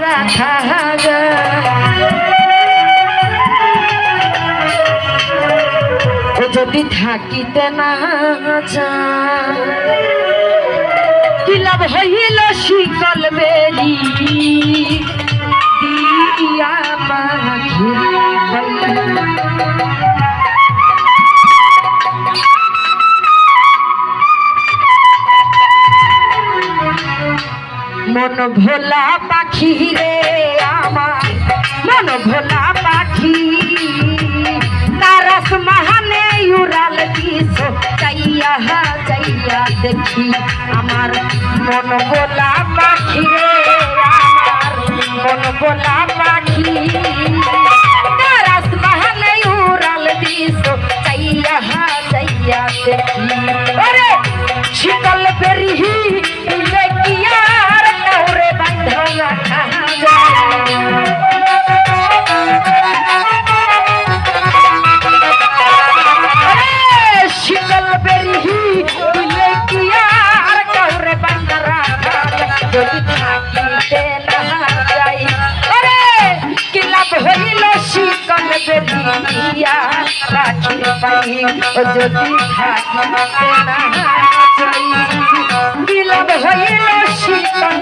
রাখা যায়। ও যদি থাকিতে না যায় কি লাভ হইল শিকল বেরি দিয়া পাখি মন ভোলা পাখি রে আমার মন ভোলা পাখি তারস মহানে উড়াল দিস চাইয়া চাইয়া দেখি আমার মন ভোলা পাখি রে আমার মন ভোলা পাখি তারস মহানে উড়াল দিস চাইয়া চাইয়া দেখি ওরে শিকল বেরি যদি থাকিতে না চাই বিলাপ হইল শীতল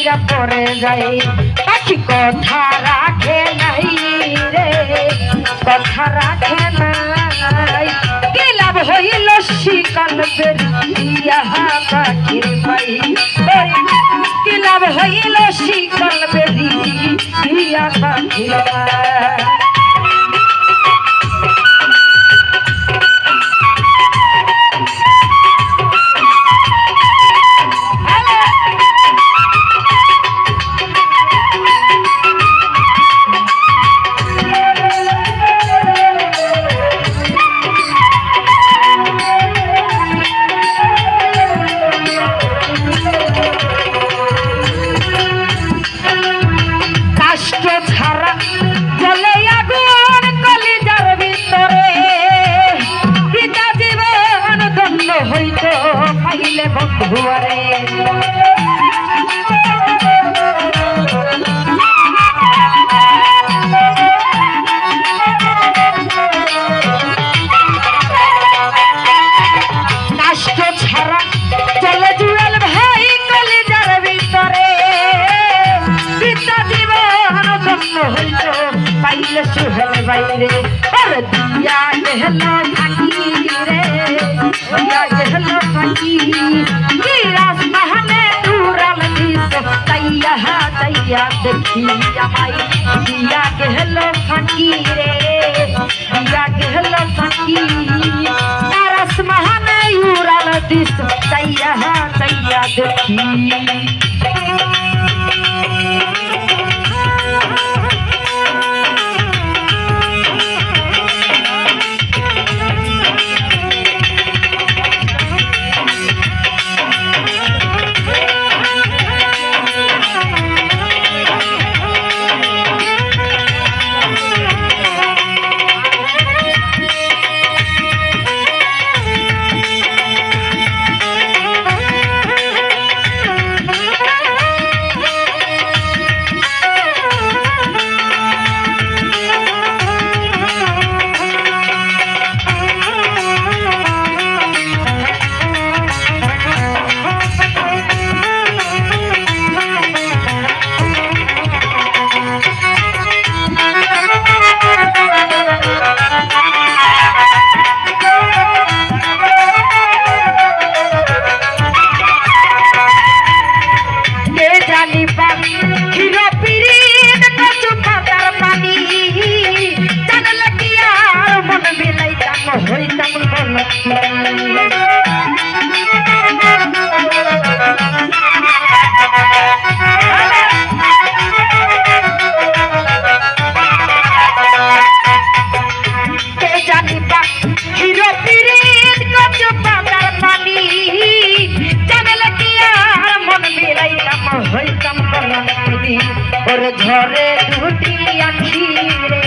দিয়া পরে যাই পাখি কথা রাখে নাই রে কথা রাখে নাই কি লাভ হইল শিকল বেরিয়া পাখির ভাই কি লাভ হইল শিকল বেরিয়া পাখির ভাই বন্ধুয়ারে কাষ্ট ছাড়া চলে জুয়েল ভাই কলিজার ভিতরে পিতা জীবন ধন্য হইল পাইলে সুহেল বাইরে ওরে দিয়া গেল থাকি রে দিয়া গেল থাকি দেখি আমায় দিয়া গেল ফাঁকি রে দিয়া গেল ফাঁকি তারস মহানে উড়াল দিস চাইয়া চাইয়া দেখি छुटी अखी रे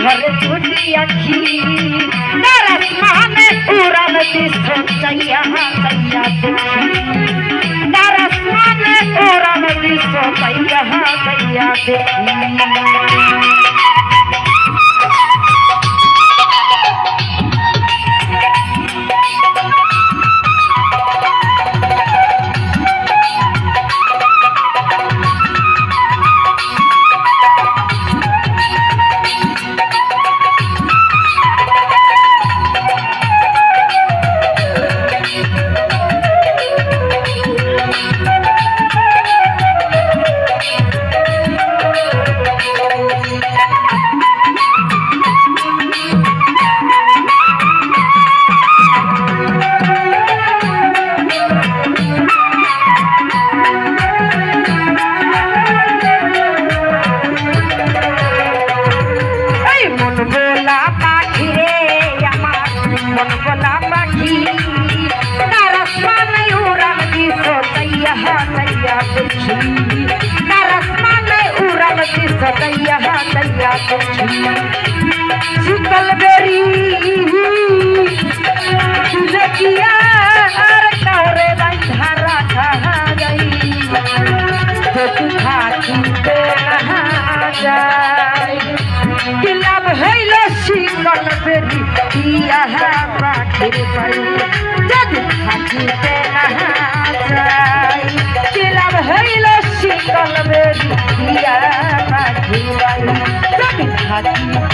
घर छुटी अखी दरसमाने उड़ल दिसो सैया सैया देखी दरसमाने उड़ल दिसो सैया सैया देखी शीतल बेरी तुझे किया कौरे बंधारा खा गई तो तू खाती तो नहा जाए किलब है शीतल बेरी किया पाखिर पर जब खाती तो नहा जाए किलब है शीतल बेरी किया पाखिर पर जब खाती